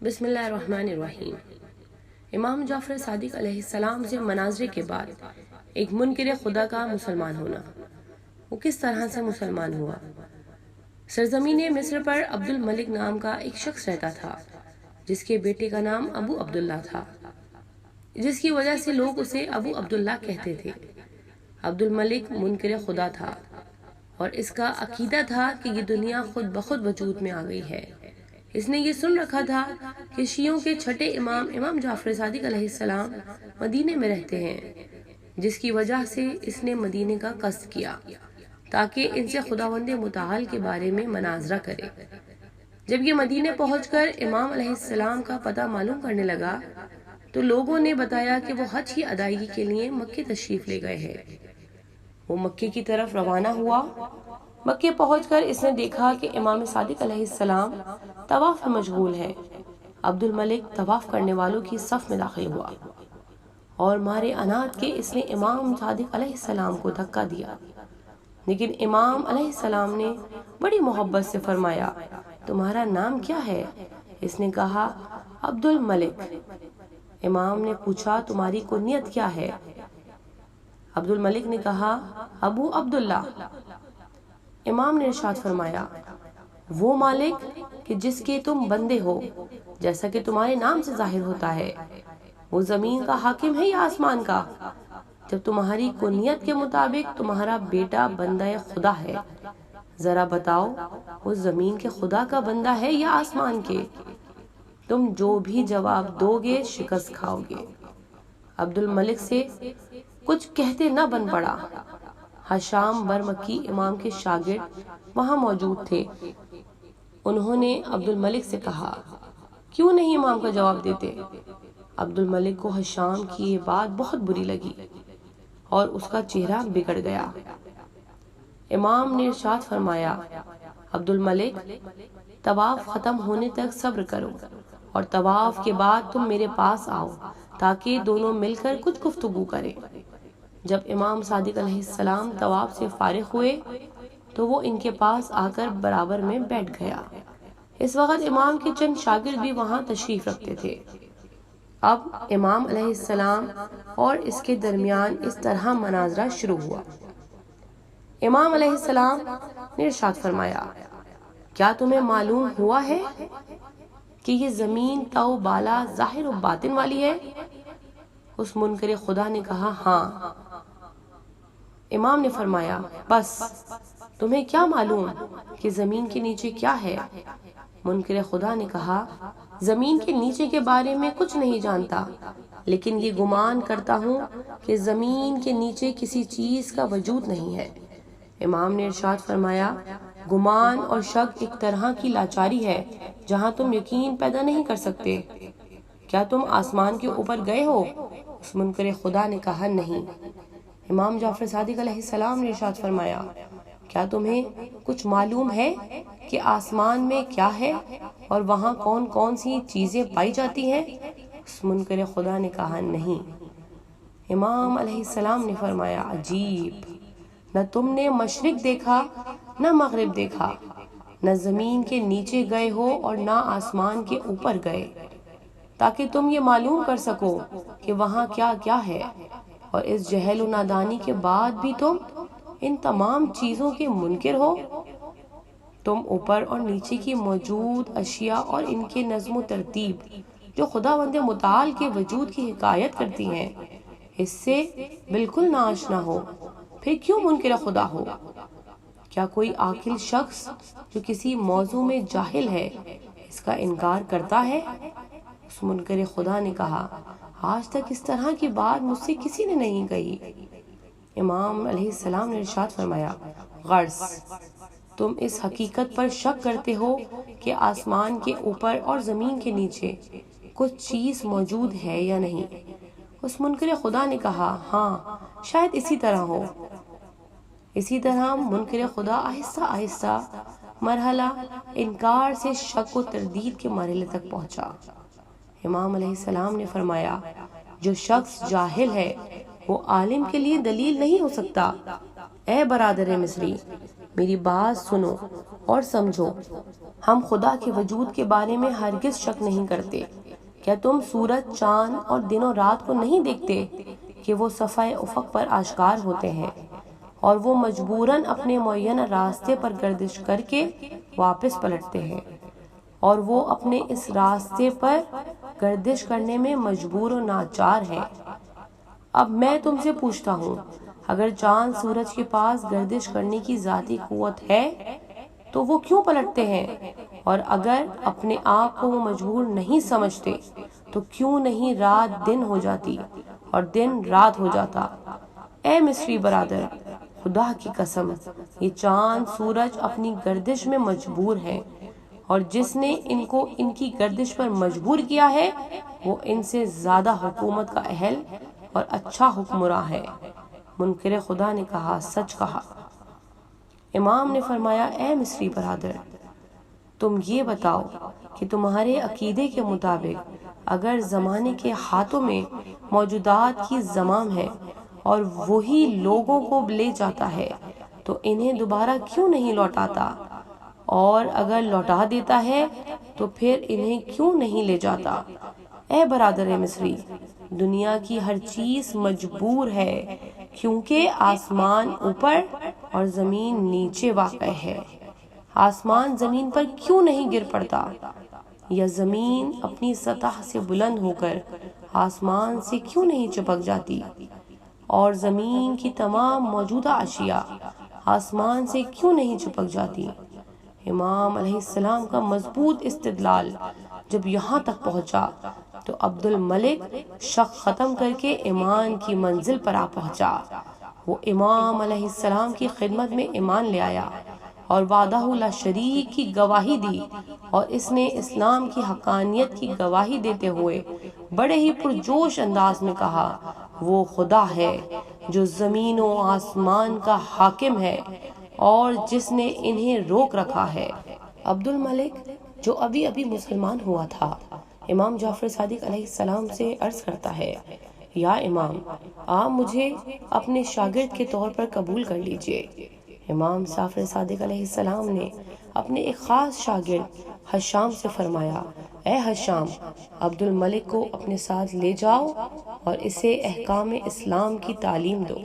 بسم اللہ الرحمن الرحیم۔ امام جعفر صادق علیہ السلام سے مناظرے کے بعد ایک منکر خدا کا مسلمان ہونا، وہ کس طرح سے مسلمان ہوا؟ سرزمین مصر پر عبد الملک نام کا ایک شخص رہتا تھا جس کے بیٹے کا نام ابو عبداللہ تھا، جس کی وجہ سے لوگ اسے ابو عبداللہ کہتے تھے۔ عبد الملک منکر خدا تھا اور اس کا عقیدہ تھا کہ یہ دنیا خود بخود وجود میں آ گئی ہے۔ اس نے یہ سن رکھا تھا کہ شیعوں کے چھٹے امام جعفر صادق علیہ السلام مدینے میں رہتے ہیں، جس کی وجہ سے اس نے مدینے کا قصد کیا تاکہ ان سے خداوند متعال کے بارے میں مناظرہ کرے۔ جب یہ مدینے پہنچ کر امام علیہ السلام کا پتہ معلوم کرنے لگا تو لوگوں نے بتایا کہ وہ حج کی ادائیگی کے لیے مکے تشریف لے گئے ہیں۔ وہ مکے کی طرف روانہ ہوا۔ مکے پہنچ کر اس نے دیکھا کہ امام صادق علیہ السلام طواف میں مشغول ہے۔ عبد الملک طواف کرنے والوں کی صف میں داخل ہوا اور مارے انات کے اس نے امام صادق علیہ السلام کو دھکا دیا، لیکن امام علیہ السلام نے بڑی محبت سے فرمایا، تمہارا نام کیا ہے؟ اس نے کہا، عبد الملک۔ امام نے پوچھا، تمہاری کنیت کیا ہے؟ عبد الملک نے کہا، ابو عبداللہ۔ امام نے ارشاد فرمایا، وہ مالک کہ جس کے تم بندے ہو، جیسا کہ تمہارے نام سے ظاہر ہوتا ہے، وہ زمین کا حاکم ہے یا آسمان کا؟ جب تمہاری کنیت کے مطابق تمہارا بیٹا بندہ خدا ہے، ذرا بتاؤ وہ زمین کے خدا کا بندہ ہے یا آسمان کے؟ تم جو بھی جواب دو گے شکست کھاؤ گے۔ عبد الملک سے کچھ کہتے نہ بن پڑا۔ حشام برمکی امام کے شاگرد وہاں موجود تھے۔ انہوں نے عبد الملک سے کہا، کیوں نہیں امام کا جواب دیتے؟ عبد الملک کو حشام کی یہ بات بہت بری لگی اور اس کا چہرہ بگڑ گیا۔ امام نے ارشاد فرمایا، عبد الملک، طواف ختم ہونے تک صبر کرو اور طواف کے بعد تم میرے پاس آؤ تاکہ دونوں مل کر کچھ گفتگو کریں۔ جب امام صادق علیہ السلام طواف سے فارغ ہوئے تو وہ ان کے پاس آ کر برابر میں بیٹھ گیا۔ اس وقت امام کے چند شاگرد بھی وہاں تشریف رکھتے تھے۔ اب امام علیہ السلام اور اس کے درمیان اس طرح مناظرہ شروع ہوا۔ امام علیہ السلام نے ارشاد فرمایا، کیا تمہیں معلوم ہوا ہے کہ یہ زمین تو بالا ظاہر و باطن والی ہے؟ اس منکر خدا نے کہا، ہاں۔ امام نے فرمایا، بس تمہیں کیا معلوم کہ زمین کے نیچے کیا ہے؟ منکر خدا نے کہا، زمین کے نیچے کے بارے میں کچھ نہیں جانتا، لیکن یہ گمان کرتا ہوں کہ زمین کے نیچے کسی چیز کا وجود نہیں ہے۔ امام نے ارشاد فرمایا، گمان اور شک ایک طرح کی لاچاری ہے جہاں تم یقین پیدا نہیں کر سکتے۔ کیا تم آسمان کے اوپر گئے ہو؟ اس منکر خدا نے کہا، نہیں۔ امام جعفر صادق علیہ السلام نے ارشاد فرمایا، کیا تمہیں کچھ معلوم ہے کہ آسمان میں کیا ہے اور وہاں کون کون سی چیزیں پائی جاتی ہیں؟ اس منکر خدا نے کہا، نہیں۔ امام علیہ السلام نے فرمایا، عجیب، نہ تم نے مشرق دیکھا نہ مغرب دیکھا، نہ زمین کے نیچے گئے ہو اور نہ آسمان کے اوپر گئے تاکہ تم یہ معلوم کر سکو کہ وہاں کیا کیا ہے، اور اس جہل و نادانی کے بعد بھی تم ان تمام چیزوں کے منکر ہو۔ تم اوپر اور نیچے کی موجود اشیاء اور ان کے نظم و ترتیب جو خداوند متعال کے وجود کی حکایت کرتی ہیں، اس سے بالکل ناآشنا ہو، پھر کیوں منکر خدا ہو؟ کیا کوئی عاقل شخص جو کسی موضوع میں جاہل ہے اس کا انکار کرتا ہے؟ اس منکر خدا نے کہا، آج تک اس طرح کی بات مجھ سے کسی نے نہیں کہی۔ امام علیہ السلام نے ارشاد فرمایا، غرض تم اس حقیقت پر شک کرتے ہو کہ آسمان کے اوپر اور زمین کے نیچے کچھ چیز موجود ہے یا نہیں؟ اس منکر خدا نے کہا، ہاں، شاید اسی طرح ہو۔ اسی طرح منکر خدا آہستہ آہستہ مرحلہ انکار سے شک و تردید کے مرحلے تک پہنچا۔ امام علیہ السلام نے فرمایا، جو شخص جاہل ہے وہ عالم کے لیے دلیل نہیں ہو سکتا۔ اے برادر مصری، میری بات سنو اور سمجھو، ہم خدا کے وجود کے بارے میں ہرگز شک نہیں کرتے۔ کیا تم سورج، چاند اور دن و رات کو نہیں دیکھتے کہ وہ صفحہ افق پر آشکار ہوتے ہیں اور وہ مجبوراً اپنے معینہ راستے پر گردش کر کے واپس پلٹتے ہیں، اور وہ اپنے اس راستے پر گردش کرنے میں مجبور و ناچار ہیں؟ اب میں تم سے پوچھتا ہوں، اگر چاند سورج کے پاس گردش کرنے کی ذاتی قوت ہے تو وہ کیوں پلٹتے ہیں؟ اور اگر اپنے آپ کو وہ مجبور نہیں سمجھتے تو کیوں نہیں رات دن ہو جاتی اور دن رات ہو جاتا؟ اے مصری برادر، خدا کی قسم، یہ چاند سورج اپنی گردش میں مجبور ہیں، اور جس نے ان کو ان کی گردش پر مجبور کیا ہے وہ ان سے زیادہ حکومت کا اہل اور اچھا حکمراں ہے۔ منکر خدا نے کہا، سچ کہا۔ امام نے فرمایا، اے مصری برادر، تم یہ بتاؤ کہ تمہارے عقیدے کے مطابق اگر زمانے کے ہاتھوں میں موجودات کی زمام ہے اور وہی لوگوں کو لے جاتا ہے تو انہیں دوبارہ کیوں نہیں لوٹاتا؟ اور اگر لوٹا دیتا ہے تو پھر انہیں کیوں نہیں لے جاتا؟ اے برادر مصری، دنیا کی ہر چیز مجبور ہے، کیونکہ آسمان اوپر اور زمین نیچے واقع ہے۔ آسمان زمین پر کیوں نہیں گر پڑتا، یا زمین اپنی سطح سے بلند ہو کر آسمان سے کیوں نہیں چپک جاتی، اور زمین کی تمام موجودہ اشیاء آسمان سے کیوں نہیں چپک جاتی؟ امام علیہ السلام کا مضبوط استدلال جب یہاں تک پہنچا تو عبد الملک شک ختم کر کے ایمان کی منزل پر آ پہنچا۔ وہ امام علیہ السلام کی خدمت میں ایمان لے آیا اور وحدہ لا شریک کی گواہی دی، اور اس نے اسلام کی حقانیت کی گواہی دیتے ہوئے بڑے ہی پرجوش انداز میں کہا، وہ خدا ہے جو زمین و آسمان کا حاکم ہے اور جس نے انہیں روک رکھا ہے۔ عبد الملک جو ابھی ابھی مسلمان ہوا تھا، امام جعفر صادق علیہ السلام سے عرض کرتا ہے، یا امام، آپ مجھے اپنے شاگرد کے طور پر قبول کر لیجئے۔ امام جعفر صادق علیہ السلام نے اپنے ایک خاص شاگرد حشام سے فرمایا، اے حشام، عبد الملک کو اپنے ساتھ لے جاؤ اور اسے احکام اسلام کی تعلیم دو۔